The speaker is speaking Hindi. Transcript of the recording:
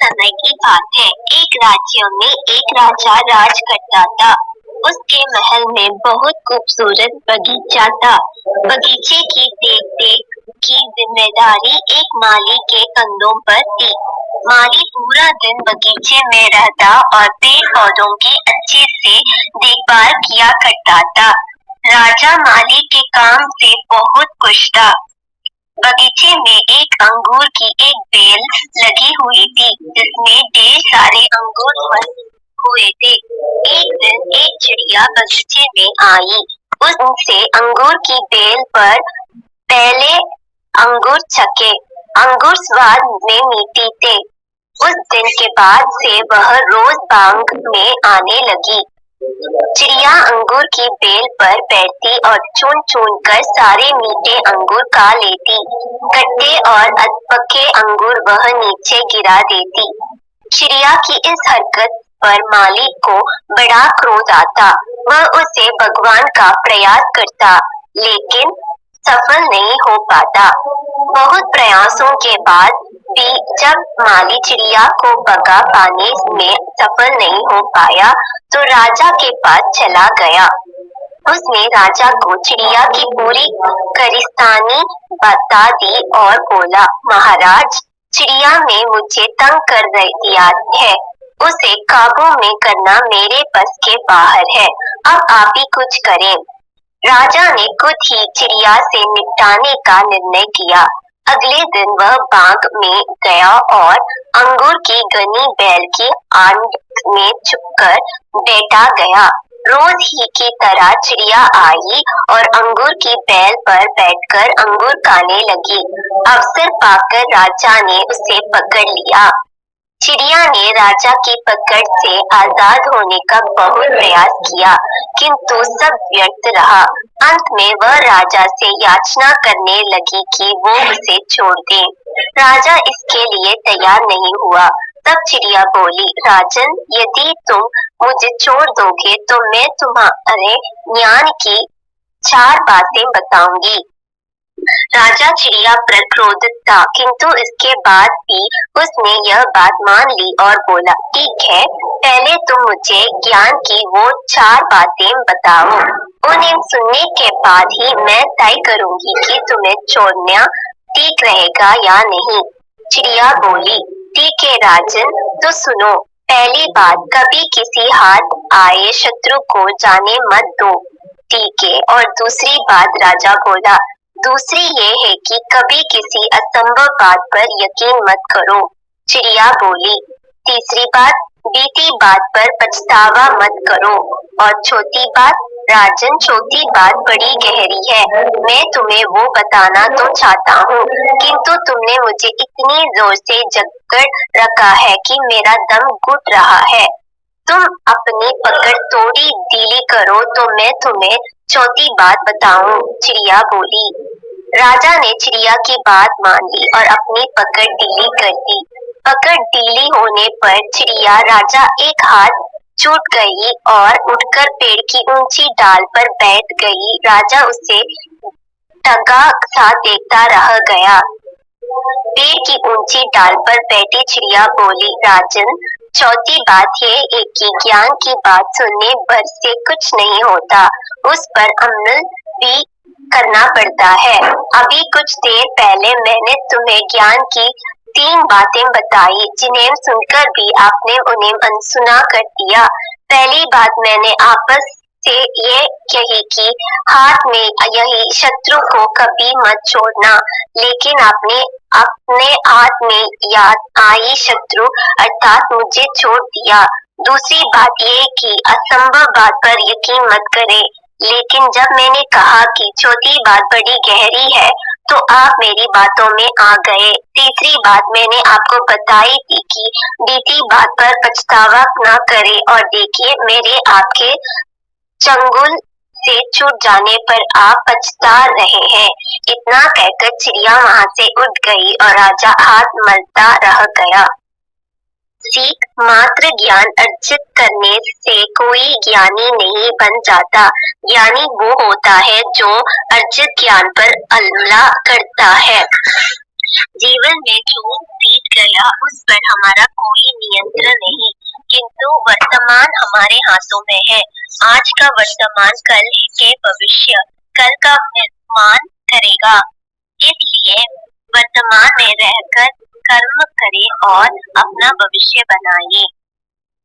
समय की बात है। एक राज्य में एक राजा राज करता था। उसके महल में बहुत खूबसूरत बगीचा था। बगीचे की देख-रेख की जिम्मेदारी एक माली के कंधों पर थी। माली पूरा दिन बगीचे में रहता और पेड़ पौधों की अच्छे से देखभाल किया करता था। राजा माली के काम से बहुत खुश था। बगीचे में एक अंगूर की एक बेल लगी हुई थी जिसमें ढेर सारे अंगूर फल हुए थे। एक दिन एक चिड़िया बगीचे में आई। उससे अंगूर की बेल पर पहले अंगूर चखे। अंगूर स्वाद में मीठे थे। उस दिन के बाद से वह रोज बाग में आने लगी। चिड़िया अंगूर की बेल पर बैठती और चुन चुन कर सारे मीठे अंगूर खा लेती। कच्चे और अधपके अंगूर वह नीचे गिरा देती। चिड़िया की इस हरकत पर मालिक को बड़ा क्रोध आता। वह उसे भगवान का प्रयास करता लेकिन सफल नहीं हो पाता। बहुत प्रयासों के बाद भी जब माली चिड़िया को भगा पाने में सफल नहीं हो पाया तो राजा के पास चला गया। उसने राजा को चिड़िया की पूरी करिस्तानी बता दी और बोला, महाराज, चिड़िया ने मुझे तंग कर दिया है। उसे काबू में करना मेरे बस के बाहर है। अब आप ही कुछ करें। राजा ने खुद ही चिड़िया से निपटाने का निर्णय किया। अगले दिन वह बाग में गया और अंगूर की घनी बेल की आड़ में छुपकर बैठा गया। रोज ही की तरह चिड़िया आई और अंगूर की बेल पर बैठकर अंगूर खाने लगी। अवसर पाकर राजा ने उसे पकड़ लिया। चिड़िया ने राजा की पकड़ से आजाद होने का बहुत प्रयास किया किंतु सब व्यर्थ रहा। अंत में वह राजा से याचना करने लगी कि वो उसे छोड़ दे। राजा इसके लिए तैयार नहीं हुआ। तब चिड़िया बोली, राजन, यदि तुम मुझे छोड़ दोगे तो मैं तुम्हारे ज्ञान की 4 बातें बताऊंगी। राजा चिड़िया पर क्रोधित था किंतु इसके बाद भी उसने यह बात मान ली और बोला, ठीक है, पहले तुम मुझे ज्ञान की वो 4 बातें बताओ। उन्हें सुनने के बाद ही मैं तय करूंगी कि तुम्हें छोड़ना ठीक रहेगा या नहीं। चिड़िया बोली, ठीक है राजन, तो सुनो। पहली बात, कभी किसी हाथ आए शत्रु को जाने मत दो। ठीक है। और दूसरी बात, राजा बोला, दूसरी ये है कि कभी किसी असंभव बात पर यकीन मत करो। चिड़िया बोली, तीसरी बात, बीती बात पर पछतावा मत करो। और चौथी बात, राजन, चौथी बात बड़ी गहरी है। मैं तुम्हें वो बताना तो चाहता हूँ किंतु तुमने मुझे इतनी जोर से जकड़ रखा है कि मेरा दम घुट रहा है। तुम अपनी पकड़ थोड़ी ढीली करो तो मैं तुम्हें चौथी बात बताऊं। चिड़िया बोली। राजा ने चिड़िया की बात मान ली और अपनी पकड़ ढीली कर दी। पकड़ ढीली होने पर चिड़िया राजा एक हाथ छूट गई और उठकर पेड़ की ऊंची डाल पर बैठ गई। राजा उसे टंगा सा देखता रह गया। पेड़ की ऊंची डाल पर बैठी चिड़िया बोली, राजन, चौथी बात ये है कि ज्ञान की बात सुनने भर से कुछ नहीं होता, उस पर अमल भी करना पड़ता है। अभी कुछ देर पहले मैंने तुम्हें ज्ञान की 3 बातें बताई जिन्हें सुनकर भी आपने उन्हें अनसुना कर दिया। पहली बात मैंने आपस से ये कही कि हाथ में यही शत्रु को कभी मत छोड़ना, लेकिन आपने अपने हाथ में याद आई शत्रु अर्थात मुझे छोड़ दिया। दूसरी बात ये कि असंभव बात पर यकीन मत करें, लेकिन जब मैंने कहा कि चौथी बात बड़ी गहरी है तो आप मेरी बातों में आ गए। तीसरी बात मैंने आपको बताई थी कि बीती बात पर पछतावा न करें और देखिए मेरे आपके चंगुल से छूट जाने पर आप पछता रहे हैं। इतना कहकर चिड़िया वहां से उड़ गई और राजा हाथ मलता रह गया। सीख, मात्र ज्ञान अर्जित करने से कोई ज्ञानी नहीं बन जाता। ज्ञानी वो होता है जो अर्जित ज्ञान पर अमल करता है। जीवन में जो बीत गया उस पर हमारा कोई नियंत्रण नहीं, किंतु वर्तमान हमारे हाथों में है। आज का वर्तमान कल के भविष्य, कल का निर्माण करेगा। इसलिए वर्तमान में रहकर कर्म करें और अपना भविष्य बनाइए।